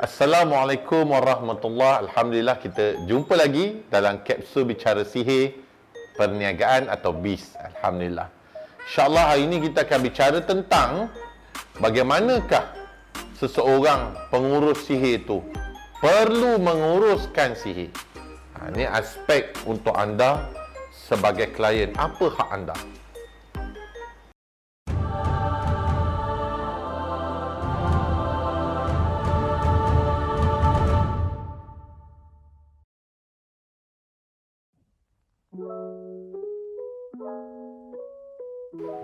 Assalamualaikum warahmatullahi. Alhamdulillah kita jumpa lagi dalam kapsul bicara sihir perniagaan atau BIS. Alhamdulillah. InsyaAllah hari ini kita akan bicara tentang bagaimanakah seseorang pengurus sihir itu perlu menguruskan sihir. Ini aspek untuk anda sebagai klien. Apa hak anda?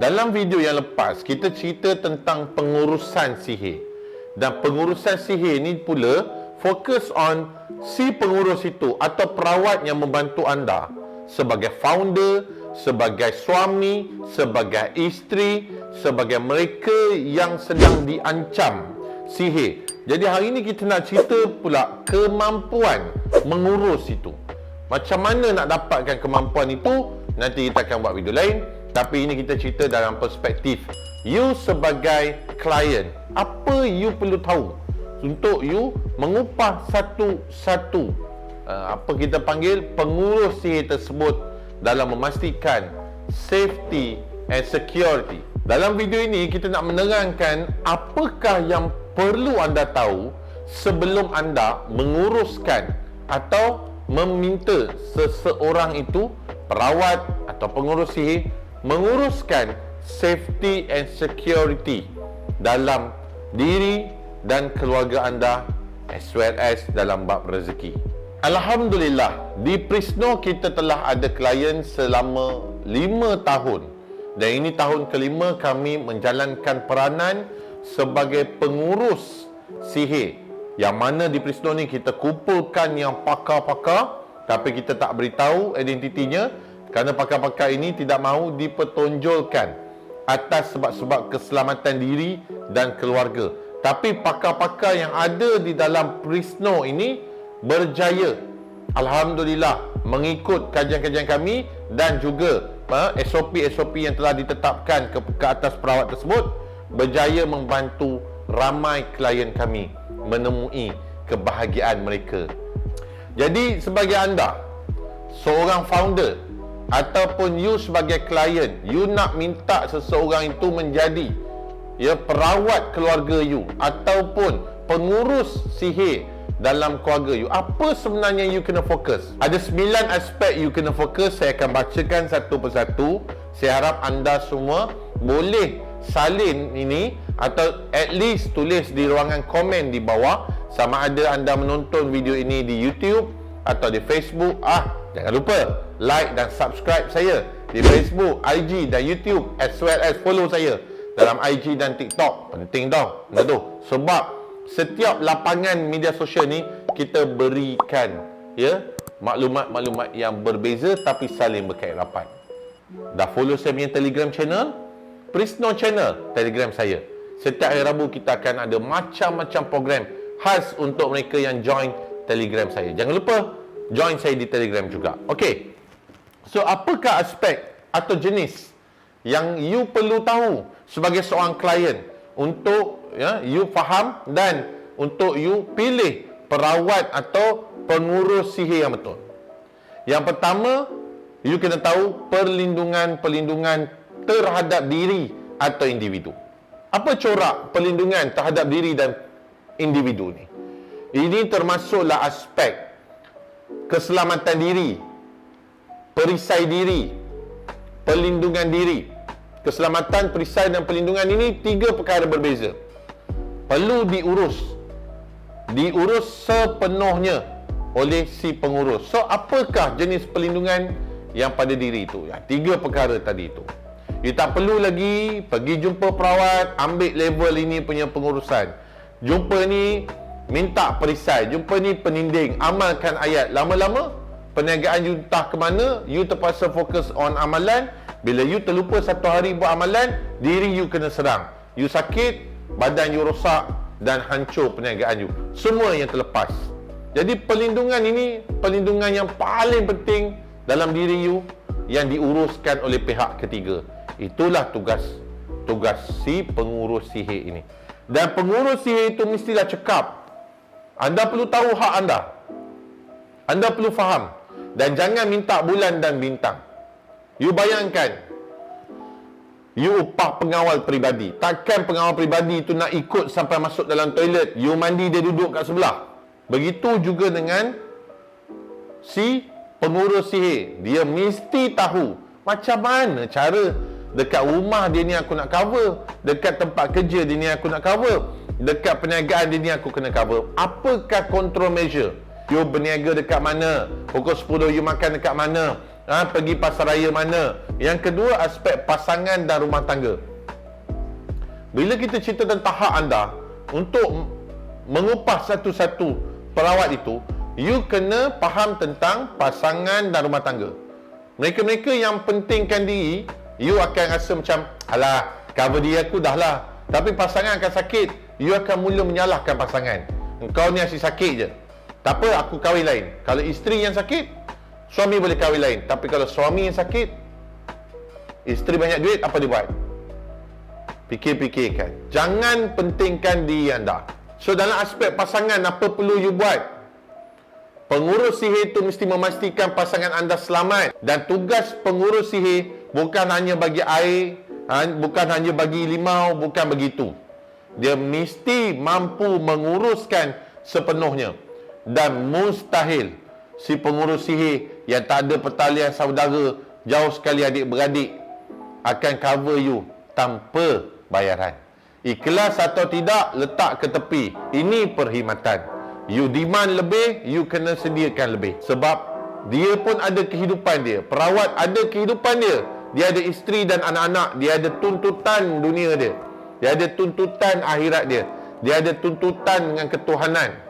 Dalam video yang lepas, kita cerita tentang pengurusan sihir. Dan pengurusan sihir ni pula fokus on si pengurus itu atau perawat yang membantu anda sebagai founder, sebagai suami, sebagai isteri, sebagai mereka yang sedang diancam sihir. Jadi hari ini kita nak cerita pula kemampuan mengurus itu. Macam mana nak dapatkan kemampuan itu? Nanti kita akan buat video lain. Tapi ini kita cerita dalam perspektif you sebagai klien. Apa you perlu tahu untuk you mengupah satu-satu apa kita panggil pengurus sihir tersebut dalam memastikan safety and security. Dalam video ini kita nak menerangkan apakah yang perlu anda tahu sebelum anda menguruskan atau meminta seseorang itu, perawat atau pengurus sihir, menguruskan safety and security dalam diri dan keluarga anda as well as dalam bab rezeki. Alhamdulillah, di Prisno kita telah ada klien selama 5 tahun. Dan ini tahun kelima kami menjalankan peranan sebagai pengurus sihir. Yang mana di Prisno ni kita kumpulkan yang pakar-pakar, tapi kita tak beritahu identitinya kerana pakar-pakar ini tidak mahu dipertonjolkan atas sebab-sebab keselamatan diri dan keluarga. Tapi pakar-pakar yang ada di dalam Prisno ini berjaya, alhamdulillah, mengikut kajian-kajian kami dan juga SOP-SOP yang telah ditetapkan ke atas perawat tersebut, berjaya membantu ramai klien kami menemui kebahagiaan mereka. Jadi sebagai anda seorang founder ataupun you sebagai klien, you nak minta seseorang itu menjadi perawat keluarga you ataupun pengurus sihir dalam keluarga you, apa sebenarnya you kena fokus? Ada 9 aspek you kena fokus. Saya akan bacakan satu persatu. Saya harap anda semua boleh salin ini atau at least tulis di ruangan komen di bawah, sama ada anda menonton video ini di YouTube atau di Facebook. Jangan lupa like dan subscribe saya di Facebook, IG dan YouTube, as well as follow saya dalam IG dan TikTok. Penting tau, benda tu. Sebab setiap lapangan media sosial ni kita berikan maklumat-maklumat yang berbeza tapi saling berkait rapat. Dah follow saya punya Telegram channel? Prisno Channel Telegram saya. Setiap hari Rabu kita akan ada macam-macam program khas untuk mereka yang join Telegram saya. Jangan lupa join saya di Telegram juga. Okey. So apakah aspek atau jenis yang you perlu tahu sebagai seorang klien untuk you faham dan untuk you pilih perawat atau pengurus sihir yang betul? Yang pertama, you kena tahu perlindungan terhadap diri atau individu. Apa corak perlindungan terhadap diri dan individu ni? Ini termasuklah aspek keselamatan diri, perisai diri, perlindungan diri. Keselamatan, perisai dan perlindungan ini 3 perkara berbeza. Perlu diurus sepenuhnya oleh si pengurus. So apakah jenis perlindungan yang pada diri itu? 3 perkara tadi itu. You tak perlu lagi pergi jumpa perawat, ambil level ini punya pengurusan. Jumpa ni minta perisai, jumpa ni peninding, amalkan ayat. Lama-lama perniagaan you entah ke mana, you terpaksa fokus on amalan. Bila you terlupa satu hari buat amalan, diri you kena serang. You sakit, badan you rosak dan hancur perniagaan you. Semua yang terlepas. Jadi perlindungan ini perlindungan yang paling penting dalam diri you yang diuruskan oleh pihak ketiga. Itulah tugas si pengurus sihir ini. Dan pengurus sihir itu mestilah cekap Anda perlu tahu hak anda. Anda perlu faham. Dan jangan minta bulan dan bintang. You bayangkan, you upah pengawal peribadi. Takkan pengawal peribadi itu nak ikut sampai masuk dalam toilet, you mandi, dia duduk kat sebelah. Begitu juga dengan si pengurus sihir. Dia mesti tahu macam mana cara dekat rumah dia ni aku nak cover, dekat tempat kerja dia ni aku nak cover, dekat perniagaan dia ni aku kena cover. Apakah control measure? You berniaga dekat mana? Pukul 10 you makan dekat mana? Pergi pasar raya mana? Yang kedua, aspek pasangan dan rumah tangga. Bila kita cerita tentang hak anda untuk mengupah satu-satu perawat itu, you kena faham tentang pasangan dan rumah tangga. Mereka-mereka yang pentingkan diri, you akan rasa macam, alah, cover diri aku dah lah. Tapi pasangan akan sakit, you akan mula menyalahkan pasangan. Engkau ni asyik sakit je. Tak apa, aku kahwin lain. Kalau isteri yang sakit, suami boleh kahwin lain. Tapi kalau suami yang sakit, isteri banyak duit, apa dia buat? Fikir-fikirkan. Jangan pentingkan diri anda. So dalam aspek pasangan, apa perlu you buat? Pengurus sihir itu mesti memastikan pasangan anda selamat. Dan tugas pengurus sihir bukan hanya bagi air, bukan hanya bagi limau, bukan begitu. Dia mesti mampu menguruskan sepenuhnya. Dan mustahil si pengurus sihir yang tak ada pertalian saudara, jauh sekali adik-beradik, akan cover you tanpa bayaran. Ikhlas atau tidak, letak ke tepi. Ini perkhidmatan. You demand lebih, you kena sediakan lebih. Sebab dia pun ada kehidupan dia. Perawat ada kehidupan dia. Dia ada isteri dan anak-anak. Dia ada tuntutan dunia dia. Dia ada tuntutan akhirat dia. Dia ada tuntutan dengan ketuhanan.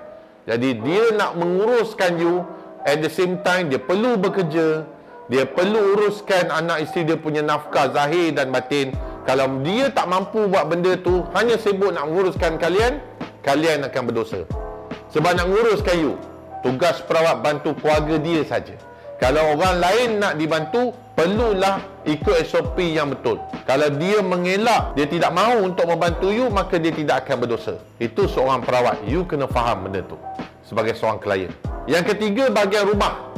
Jadi dia nak menguruskan you, at the same time dia perlu bekerja. Dia perlu uruskan anak isteri dia punya nafkah zahir dan batin. Kalau dia tak mampu buat benda tu, hanya sibuk nak menguruskan kalian, kalian akan berdosa. Sebab nak menguruskan you, tugas perawat bantu keluarga dia saja. Kalau orang lain nak dibantu, perlulah ikut SOP yang betul. Kalau dia mengelak, dia tidak mahu untuk membantu you, maka dia tidak akan berdosa. Itu seorang perawat. You kena faham benda tu sebagai seorang klien. Yang ketiga, bahagian rumah.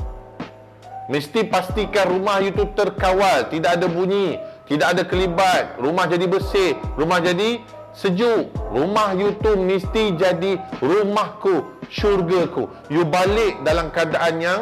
Mesti pastikan rumah you tu terkawal, tidak ada bunyi, tidak ada kelibat, rumah jadi bersih, rumah jadi sejuk. Rumah you tu mesti jadi rumahku, syurgaku. You balik dalam keadaan yang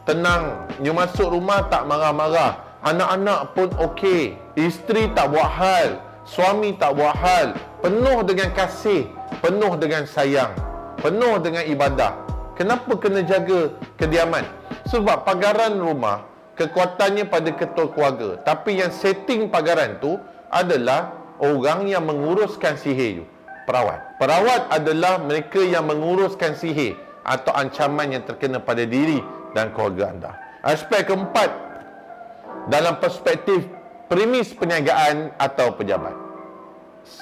tenang. You masuk rumah tak marah-marah. Anak-anak pun okey. Isteri tak buat hal, suami tak buat hal. Penuh dengan kasih, penuh dengan sayang, penuh dengan ibadah. Kenapa kena jaga kediaman? Sebab pagaran rumah, kekuatannya pada ketua keluarga. Tapi yang setting pagaran tu adalah orang yang menguruskan sihir you, perawat. Perawat adalah mereka yang menguruskan sihir atau ancaman yang terkena pada diri dan keluarga anda. Aspek keempat, dalam perspektif premis perniagaan atau pejabat.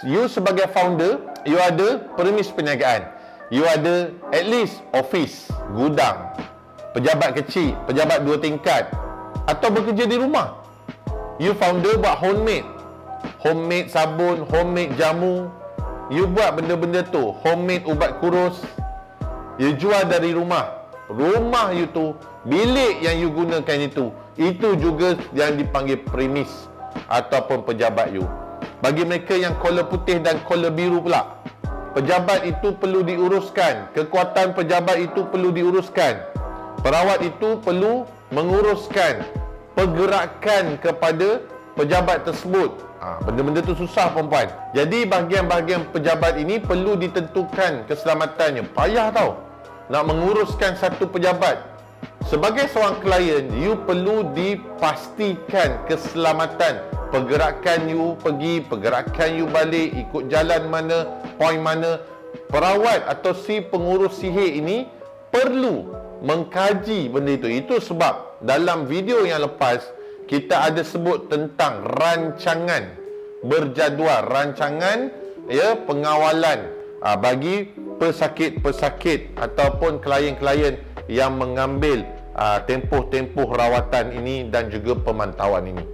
You sebagai founder, you ada premis perniagaan. You ada at least office, gudang, pejabat kecil, pejabat 2 tingkat, atau bekerja di rumah. You founder buat homemade sabun, homemade jamu. You buat benda-benda tu, homemade ubat kurus. You jual dari rumah. Rumah you tu, bilik yang you gunakan itu juga yang dipanggil premis ataupun pejabat you. Bagi mereka yang collar putih dan collar biru pula, pejabat itu perlu diuruskan. Kekuatan pejabat itu perlu diuruskan. Perawat itu perlu menguruskan pergerakan kepada pejabat tersebut. Benda-benda tu susah, perempuan. Jadi bahagian-bahagian pejabat ini perlu ditentukan keselamatannya. Payah tau nak menguruskan satu pejabat. Sebagai seorang klien, you perlu dipastikan keselamatan. Pergerakan you pergi, pergerakan you balik, ikut jalan mana, point mana. Perawat atau si pengurus sihir ini perlu mengkaji benda itu. Itu sebab dalam video yang lepas kita ada sebut tentang rancangan berjadual, rancangan pengawalan bagi pesakit-pesakit ataupun klien-klien yang mengambil tempoh-tempoh rawatan ini dan juga pemantauan ini.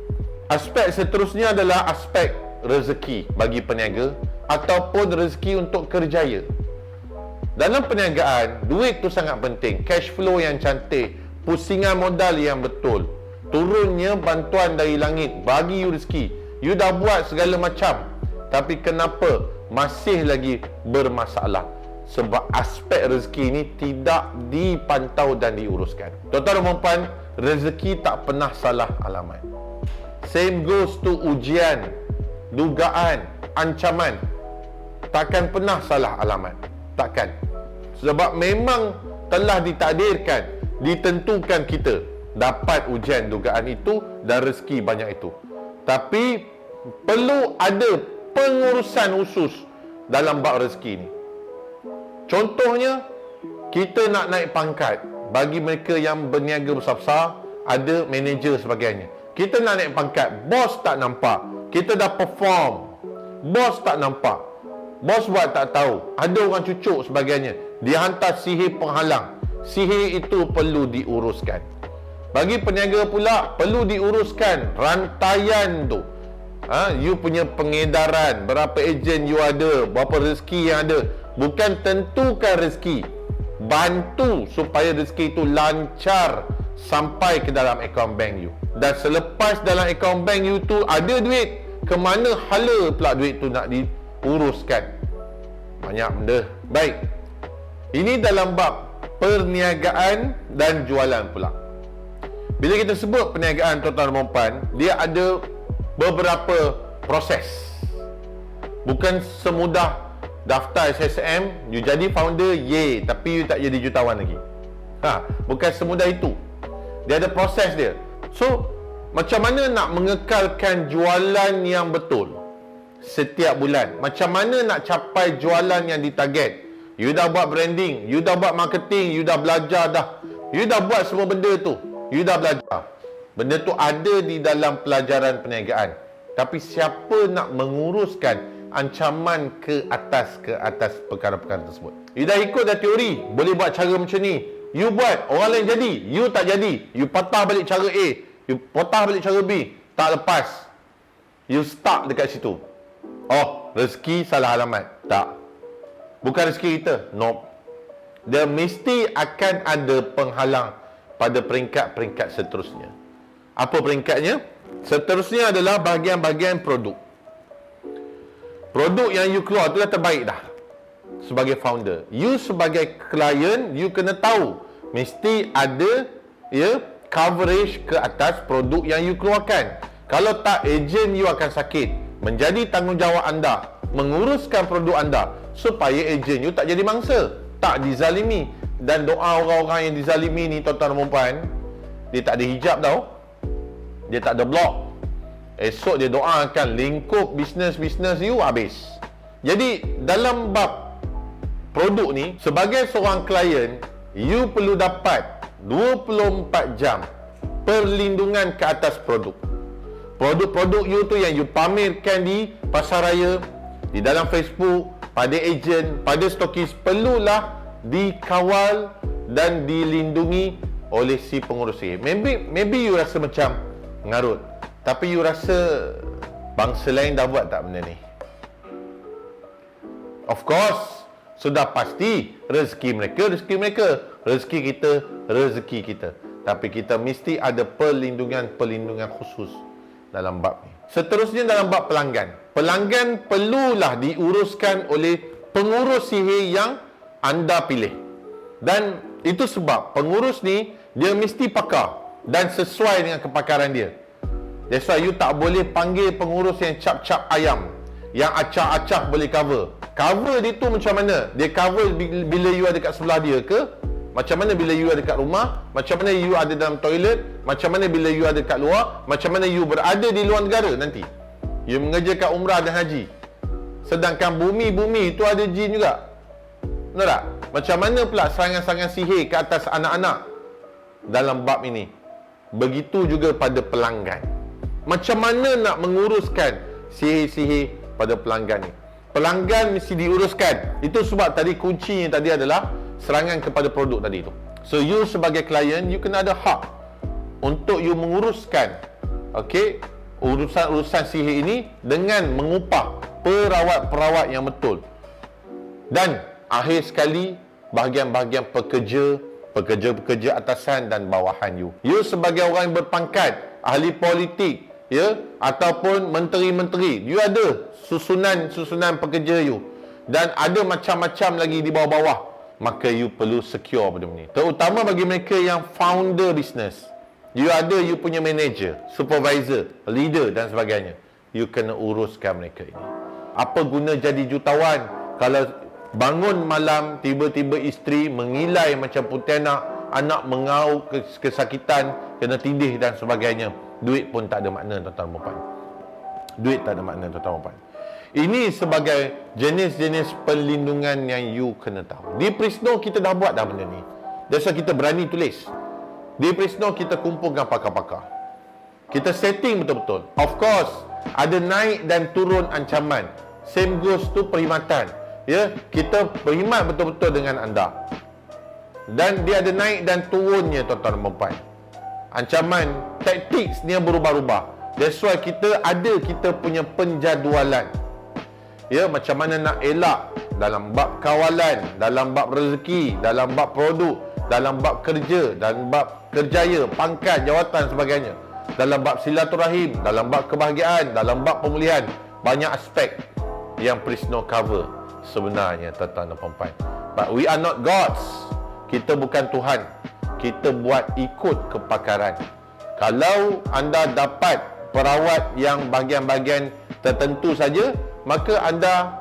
Aspek seterusnya adalah aspek rezeki bagi peniaga ataupun rezeki untuk kerjaya. Dalam perniagaan, duit tu sangat penting. Cash flow yang cantik, pusingan modal yang betul, turunnya bantuan dari langit, bagi you rezeki. You dah buat segala macam, tapi kenapa masih lagi bermasalah? Sebab aspek rezeki ni tidak dipantau dan diuruskan. Tuan-tuan dan puan, rezeki tak pernah salah alamat. Same goes to ujian, dugaan, ancaman. Takkan pernah salah alamat. Takkan. Sebab memang telah ditakdirkan, ditentukan kita dapat ujian, dugaan itu dan rezeki banyak itu. Tapi perlu ada pengurusan khusus dalam bab rezeki ni. Contohnya, kita nak naik pangkat. Bagi mereka yang berniaga besar-besar, ada manager sebagainya. Kita nak naik pangkat, bos tak nampak. Kita dah perform, bos tak nampak. Bos buat tak tahu. Ada orang cucuk sebagainya. Dia hantar sihir penghalang. Sihir itu perlu diuruskan. Bagi peniaga pula, perlu diuruskan rantaian tu. You punya pengedaran, berapa ejen you ada, berapa rezeki yang ada. Bukan tentukan rezeki, bantu supaya rezeki itu lancar sampai ke dalam akaun bank you. Dan selepas dalam akaun bank you tu ada duit, ke mana hala pula duit tu nak diuruskan? Banyak benda. Baik, ini dalam bab perniagaan dan jualan pula. Bila kita sebut perniagaan, tuan-tuan dan puan, dia ada beberapa proses. Bukan semudah daftar SSM, you jadi founder, tapi you tak jadi jutawan lagi. Bukan semudah itu. Dia ada proses dia. So, macam mana nak mengekalkan jualan yang betul setiap bulan? Macam mana nak capai jualan yang ditarget? You dah buat branding, you dah buat marketing, you dah belajar dah. You dah buat semua benda tu. You dah belajar. Benda tu ada di dalam pelajaran perniagaan. Tapi siapa nak menguruskan ancaman ke atas perkara-perkara tersebut? You dah ikut dah teori, boleh buat cara macam ni. You buat, orang lain jadi, you tak jadi. You patah balik cara A, you patah balik cara B, tak lepas. You stuck dekat situ. Oh, rezeki salah alamat. Tak. Bukan rezeki kita. Nope. Dia mesti akan ada penghalang pada peringkat-peringkat seterusnya. Apa peringkatnya? Seterusnya adalah bahagian-bahagian produk. Produk yang you keluar tu dah terbaik dah. Sebagai founder, you sebagai klien, you kena tahu mesti ada coverage ke atas produk yang you keluarkan. Kalau tak, ejen you akan sakit. Menjadi tanggungjawab anda menguruskan produk anda supaya ejen you tak jadi mangsa, tak dizalimi. Dan doa orang-orang yang dizalimi ni, tuan-tuan dan puan, dia tak ada hijab tau, dia tak ada blok. Esok dia doakan lingkup bisnes you habis. Jadi dalam bab produk ni, sebagai seorang klien, you perlu dapat 24 jam perlindungan ke atas produk. Produk-produk you tu yang you pamerkan di pasaraya, di dalam Facebook, pada ejen, pada stokis, perlulah dikawal dan dilindungi oleh si pengurus sihir. Maybe you rasa macam ngarut, tapi you rasa bangsa lain dah buat tak benda ni? Of course, sudah pasti rezeki mereka, rezeki kita, rezeki kita. Tapi kita mesti ada perlindungan khusus dalam bab ni. Seterusnya dalam bab pelanggan. Pelanggan perlulah diuruskan oleh pengurus sihir yang anda pilih. Dan itu sebab pengurus ni dia mesti pakar dan sesuai dengan kepakaran dia. That's why you tak boleh panggil pengurus yang cap-cap ayam, yang acah-acah boleh cover. Cover dia tu macam mana? Dia cover bila you ada kat sebelah dia ke? Macam mana bila you ada kat rumah? Macam mana you ada dalam toilet? Macam mana bila you ada kat luar? Macam mana you berada di luar negara nanti? You mengerjakan umrah dan haji. Sedangkan bumi itu ada jin juga. Benar tak? Macam mana pula serangan-serangan sihir ke atas anak-anak dalam bab ini? Begitu juga pada pelanggan. Macam mana nak menguruskan sihir-sihir pada pelanggan ni? Pelanggan mesti diuruskan. Itu sebab tadi kuncinya tadi adalah serangan kepada produk tadi tu. So you sebagai klien, you kena ada hak untuk you menguruskan urusan sihir ini dengan mengupah perawat-perawat yang betul. Dan akhir sekali, bahagian-bahagian pekerja atasan dan bawahan you. You sebagai orang yang berpangkat, ahli politik, ya, ataupun menteri-menteri, you ada susunan pekerja you. Dan ada macam-macam lagi di bawah-bawah. Maka you perlu secure benda ni. Terutama bagi mereka yang founder business. You ada you punya manager, supervisor, leader dan sebagainya. You kena uruskan mereka ini. Apa guna jadi jutawan kalau bangun malam tiba-tiba isteri mengilai macam pontianak, anak mengauk kesakitan, kena tindih dan sebagainya. Duit pun tak ada makna, tuan-tuan dan puan. Duit tak ada makna, tuan-tuan dan puan. Ini sebagai jenis-jenis perlindungan yang you kena tahu. Di Prisno kita dah buat dah benda ni. That's why kita berani tulis. Di Prisno kita kumpulkan pakar-pakar. Kita setting betul-betul. Of course, ada naik dan turun ancaman. Same goes to perkhidmatan. Ya, kita berkhidmat betul-betul dengan anda. Dan dia ada naik dan turunnya, tuan-tuan dan puan. Ancaman, tactics ni berubah-ubah. That's why kita punya penjadualan. Ya, macam mana nak elak dalam bab kawalan, dalam bab rezeki, dalam bab produk, dalam bab kerja, dalam bab kerjaya, pangkat, jawatan sebagainya. Dalam bab silaturahim, dalam bab kebahagiaan, dalam bab pemulihan. Banyak aspek yang Prisno cover sebenarnya, tuan-tuan dan puan-puan. But we are not gods. Kita bukan Tuhan. Kita buat ikut kepakaran. Kalau anda dapat perawat yang bahagian-bahagian tertentu saja, maka anda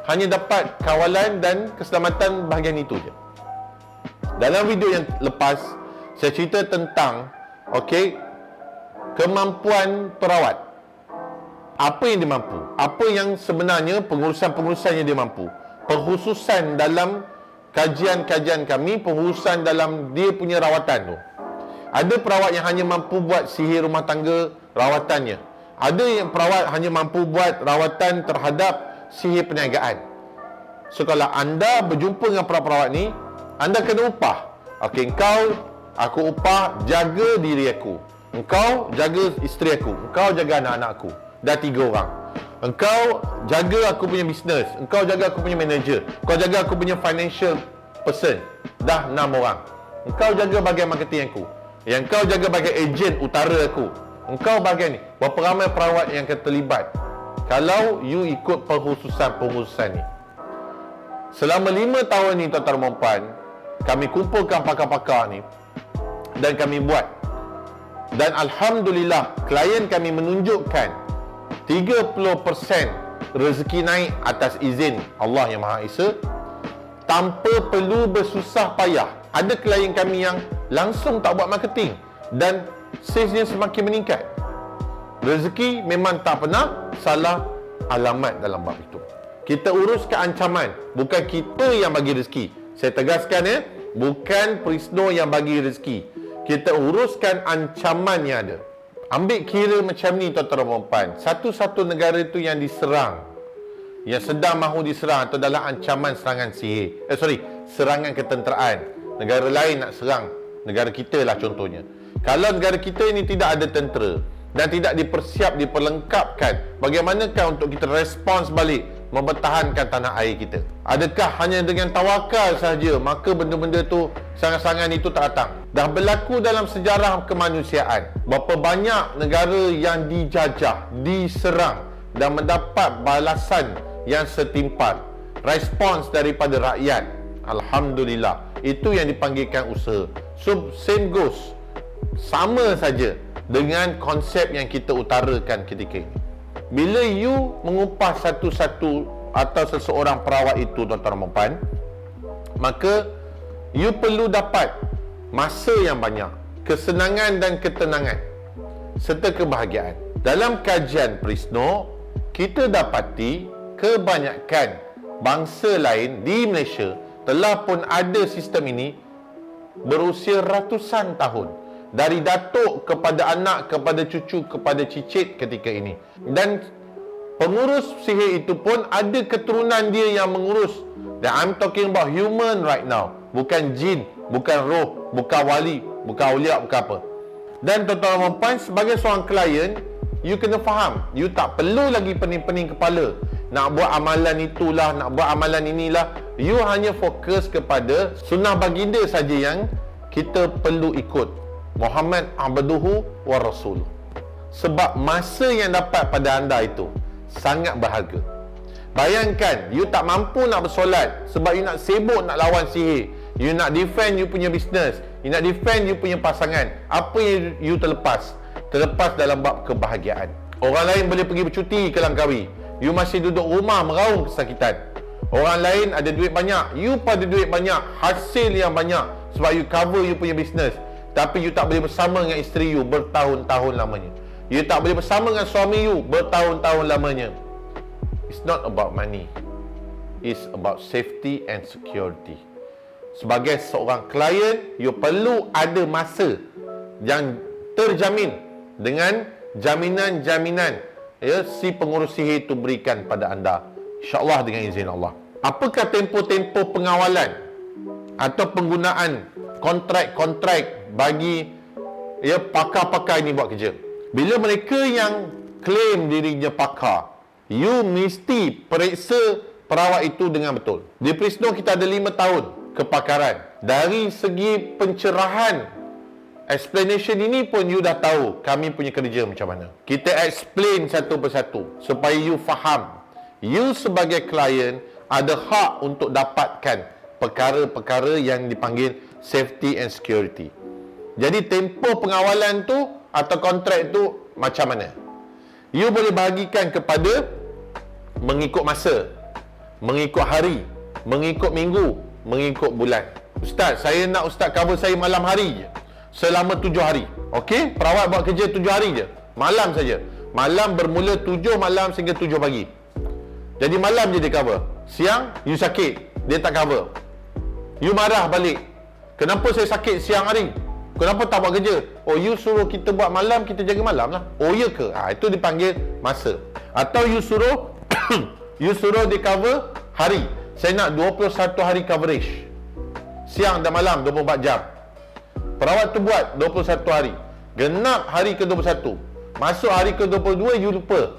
hanya dapat kawalan dan keselamatan bahagian itu je. Dalam video yang lepas, saya cerita tentang kemampuan perawat. Apa yang dia mampu? Apa yang sebenarnya pengurusan-pengurusan yang dia mampu? Pengkhususan dalam kajian-kajian kami, pengkhususan dalam dia punya rawatan tu. Ada perawat yang hanya mampu buat sihir rumah tangga rawatannya. Ada yang perawat hanya mampu buat rawatan terhadap sihir perniagaan. So kalau anda berjumpa dengan perawat ni, anda kena upah. Aku upah jaga diri aku. Engkau jaga isteri aku. Engkau jaga anak-anak aku. Dah 3 orang. Engkau jaga aku punya bisnes. Engkau jaga aku punya manager. Engkau jaga aku punya financial person. Dah 6 orang. Engkau jaga bahagian marketing aku. Yang kau jaga bahagian ejen utara aku. Engkau bahagian ni. Berapa ramai perawat yang akan terlibat kalau you ikut pengkhususan ni. Selama 5 tahun ni, tuan-tuan dan puan, kami kumpulkan pakar-pakar ni dan kami buat. Dan Alhamdulillah, klien kami menunjukkan 30% rezeki naik atas izin Allah yang Maha Esa tanpa perlu bersusah payah. Ada klien kami yang langsung tak buat marketing dan salesnya semakin meningkat. Rezeki memang tak pernah salah alamat dalam bab itu. Kita uruskan ancaman, bukan kita yang bagi rezeki. Saya tegaskan ya, bukan Prisno yang bagi rezeki. Kita uruskan ancaman yang ada. Ambil kira macam ni, tuan-tuan dan puan. Satu-satu negara itu yang diserang, yang sedang mahu diserang atau dalam ancaman serangan sihir. Serangan ketenteraan. Negara lain nak serang negara kita lah contohnya. Kalau negara kita ini tidak ada tentera dan tidak diperlengkapkan, bagaimanakah untuk kita respons balik mempertahankan tanah air kita? Adakah hanya dengan tawakal sahaja maka benda-benda tu, serangan-serangan itu tak datang? Dah berlaku dalam sejarah kemanusiaan. Berapa banyak negara yang dijajah, diserang dan mendapat balasan yang setimpal. Respons daripada rakyat. Alhamdulillah. Itu yang dipanggilkan usaha. So, same goes. Sama saja dengan konsep yang kita utarakan ketika ini. Bila you mengupah satu-satu atau seseorang perawat itu, tuan-tuan dan puan, maka you perlu dapat masa yang banyak, kesenangan dan ketenangan serta kebahagiaan. Dalam kajian Prisno, kita dapati kebanyakan bangsa lain di Malaysia telah pun ada sistem ini berusia ratusan tahun. Dari datuk kepada anak, kepada cucu, kepada cicit ketika ini. Dan pengurus sihir itu pun ada keturunan dia yang mengurus. Dan I'm talking about human right now. Bukan jin, bukan roh, bukan wali, bukan awliya, bukan apa. Dan tuan-tuan dan puan, sebagai seorang klien, you kena faham, you tak perlu lagi pening-pening kepala nak buat amalan itulah, nak buat amalan inilah. You hanya fokus kepada sunnah baginda saja yang kita perlu ikut. Muhammad abduhu wa rasuluh. Sebab masa yang dapat pada anda itu sangat berharga. Bayangkan, you tak mampu nak bersolat sebab you nak sibuk nak lawan sihir. You nak defend you punya business. You nak defend you punya pasangan. Apa yang you terlepas? Terlepas dalam bab kebahagiaan. Orang lain boleh pergi bercuti ke Langkawi. You masih duduk rumah meraung kesakitan. Orang lain ada duit banyak. You pada duit banyak. Hasil yang banyak. Sebab you cover you punya business. Tapi you tak boleh bersama dengan isteri you bertahun-tahun lamanya. You tak boleh bersama dengan suami you bertahun-tahun lamanya. It's not about money. It's about safety and security. Sebagai seorang klien, you perlu ada masa yang terjamin dengan jaminan-jaminan si pengurus sihir itu berikan pada anda, InsyaAllah dengan izin Allah. Apakah tempoh-tempoh pengawalan atau penggunaan kontrak-kontrak bagi pakar-pakar ini buat kerja? Bila mereka yang claim dirinya pakar, you mesti periksa perawat itu dengan betul. Di Prisno kita ada 5 tahun kepakaran. Dari segi pencerahan explanation ini pun you dah tahu kami punya kerja macam mana. Kita explain satu persatu supaya you faham. You sebagai klien ada hak untuk dapatkan perkara-perkara yang dipanggil safety and security. Jadi tempoh pengawalan tu atau kontrak tu macam mana? You boleh bahagikan kepada mengikut masa, mengikut hari, mengikut minggu, mengikut bulan. Ustaz, saya nak ustaz cover saya malam hari je, selama 7 hari. Okey, perawat buat kerja 7 hari je, malam saja. Malam bermula 7 malam sehingga 7 pagi. Jadi malam je dia cover. Siang you sakit, dia tak cover. You marah balik, kenapa saya sakit siang hari? Kenapa tak buat kerja? Oh, you suruh kita buat malam, kita jaga malam lah. Oh, ya ke? Itu dipanggil masa. Atau you suruh you suruh dia cover hari. Saya nak 21 hari coverage, siang dan malam 24 jam. Perawat tu buat 21 hari. Genap hari ke-21. Masuk hari ke-22 you lupa.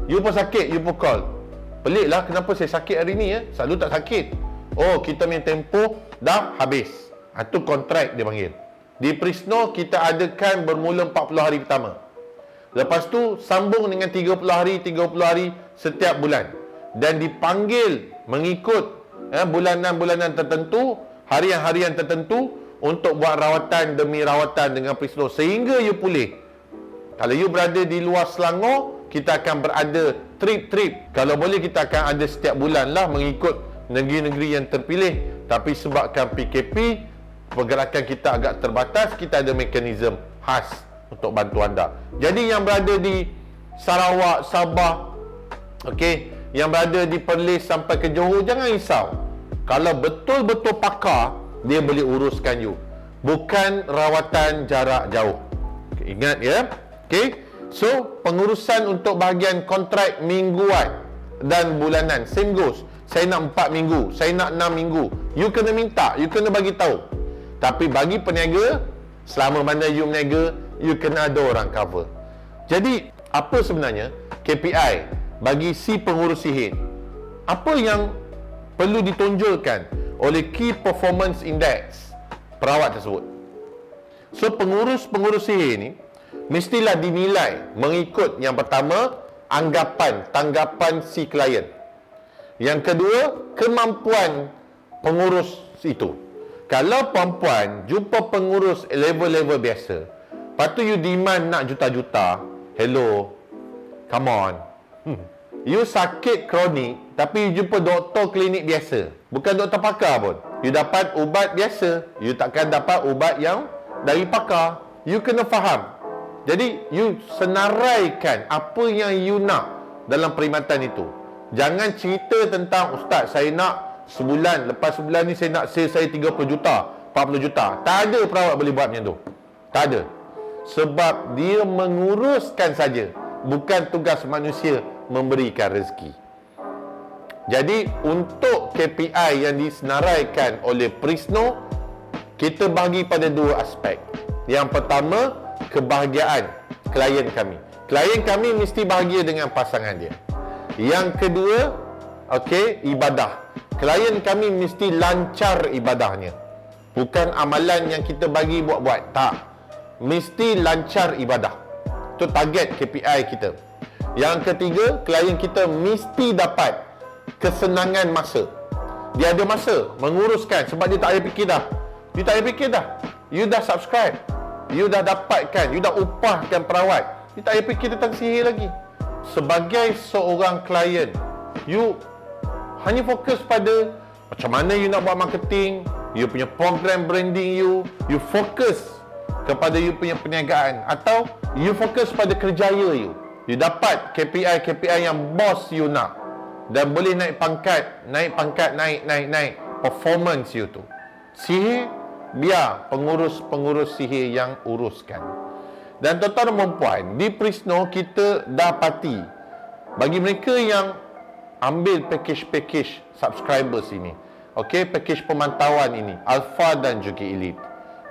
You pun sakit, you pun call. Peliklah kenapa saya sakit hari ni ya? Selalu tak sakit. Oh, kita punya tempoh dah habis. Itu kontrak dia panggil. Di Prisno kita adakan bermula 40 hari pertama. Lepas tu sambung dengan 30 hari setiap bulan. Dan dipanggil mengikut bulanan-bulanan tertentu, harian-harian tertentu untuk buat rawatan demi rawatan dengan Prisno sehingga you pulih. Kalau you berada di luar Selangor, kita akan berada trip-trip. Kalau boleh kita akan ada setiap bulan lah mengikut negeri-negeri yang terpilih. Tapi sebabkan PKP, pergerakan kita agak terbatas, kita ada mekanisme khas untuk bantu anda. Jadi yang berada di Sarawak, Sabah, okey, yang berada di Perlis sampai ke Johor, jangan risau. Kalau betul-betul pakar, dia boleh uruskan you. Bukan rawatan jarak jauh. Okay, ingat ya. Okey. So, pengurusan untuk bahagian kontrak mingguan dan bulanan same goes. Saya nak 4 minggu, saya nak 6 minggu. You kena minta, you kena bagi tahu. Tapi bagi peniaga, selama mana you meniaga, you kena ada orang cover. Jadi, apa sebenarnya KPI bagi si pengurus sihir? Apa yang perlu ditonjolkan oleh Key Performance Index perawat tersebut? So, pengurus-pengurus sihir ni mestilah dinilai mengikut yang pertama, tanggapan si klien. Yang kedua, kemampuan pengurus itu. Kalau perempuan jumpa pengurus level-level biasa, lepas tu you demand nak juta-juta, hello, come on. You sakit kronik, tapi you jumpa doktor klinik biasa, bukan doktor pakar pun. You dapat ubat biasa, you takkan dapat ubat yang dari pakar. You kena faham. Jadi, you senaraikan apa yang you nak dalam perkhidmatan itu. Jangan cerita tentang, ustaz, saya nak sebulan, lepas sebulan ni saya nak sale saya 30 juta, 40 juta. Tak ada perawat boleh buat macam tu. Tak ada. Sebab dia menguruskan saja, bukan tugas manusia memberikan rezeki. Jadi, untuk KPI yang disenaraikan oleh Prisno, kita bagi pada 2 aspek. Yang pertama, kebahagiaan klien kami. Klien kami mesti bahagia dengan pasangan dia. Yang kedua, okey, ibadah. klien kami mesti lancar ibadahnya. Bukan amalan yang kita bagi buat-buat. Tak. Mesti lancar ibadah. Itu target KPI kita. Yang ketiga, klien kita mesti dapat kesenangan masa. Dia ada masa menguruskan sebab dia tak payah fikir dah. You tak payah fikir dah. You dah subscribe. You dah dapatkan. You dah upahkan perawat. You tak payah fikir tentang sihir lagi. Sebagai seorang klien, you hanya fokus pada macam mana you nak buat marketing, you punya program branding you fokus kepada you punya perniagaan, atau you fokus pada kerjaya you. You dapat KPI yang bos you nak dan boleh naik pangkat, naik performance you tu. Sihir, biar pengurus sihir yang uruskan. Dan tuan-tuan dan puan, di Prisno kita dah parti bagi mereka yang ambil package subscribers ini. Okey, package pemantauan ini, Alpha dan juga Elite.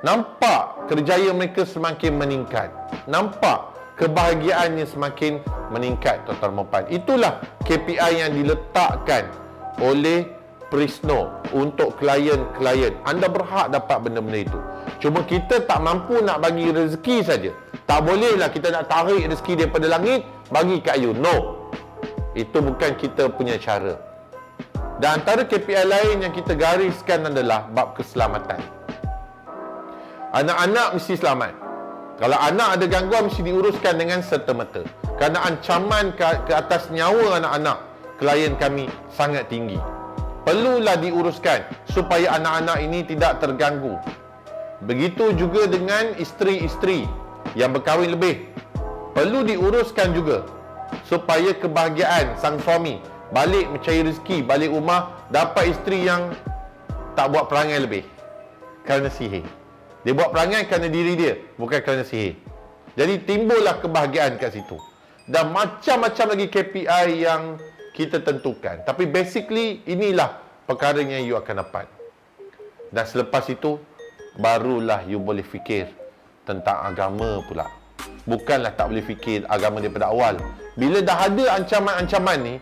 Nampak kerjaya mereka semakin meningkat. Nampak kebahagiaannya semakin meningkat, tuan-tuan dan puan. Itulah KPI yang diletakkan oleh Prisno untuk klien-klien. Anda berhak dapat benda-benda itu. Cuma kita tak mampu nak bagi rezeki saja. Tak bolehlah kita nak tarik rezeki daripada langit bagi kat you. No. Itu bukan kita punya cara. Dan antara KPI lain yang kita gariskan adalah bab keselamatan. Anak-anak mesti selamat. Kalau anak ada gangguan mesti diuruskan dengan serta-merta. Kerana ancaman ke atas nyawa anak-anak klien kami sangat tinggi. Perlulah diuruskan supaya anak-anak ini tidak terganggu. Begitu juga dengan isteri-isteri yang berkahwin lebih. Perlu diuruskan juga supaya kebahagiaan sang suami balik mencari rezeki, balik rumah dapat isteri yang tak buat perangai lebih kerana sihir. Dia buat perangai kerana diri dia, bukan kerana sihir. Jadi timbullah kebahagiaan kat situ. Dan macam-macam lagi KPI yang kita tentukan. Tapi basically inilah perkara yang you akan dapat. Dan selepas itu barulah you boleh fikir tentang agama pula. Bukanlah tak boleh fikir agama daripada awal. Bila dah ada ancaman-ancaman ni,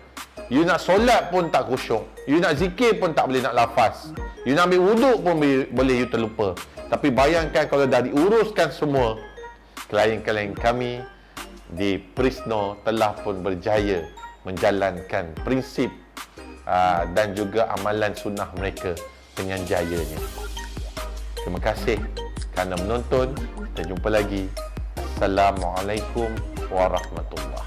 you nak solat pun tak khusyuk. You nak zikir pun tak boleh nak lafaz. You nak ambil wuduk pun boleh you terlupa. Tapi bayangkan kalau dah diuruskan semua, klien-klien kami di Prisno telah pun berjaya menjalankan prinsip dan juga amalan sunnah mereka dengan jayanya. Terima kasih kerana menonton. Kita jumpa lagi. Assalamualaikum warahmatullahi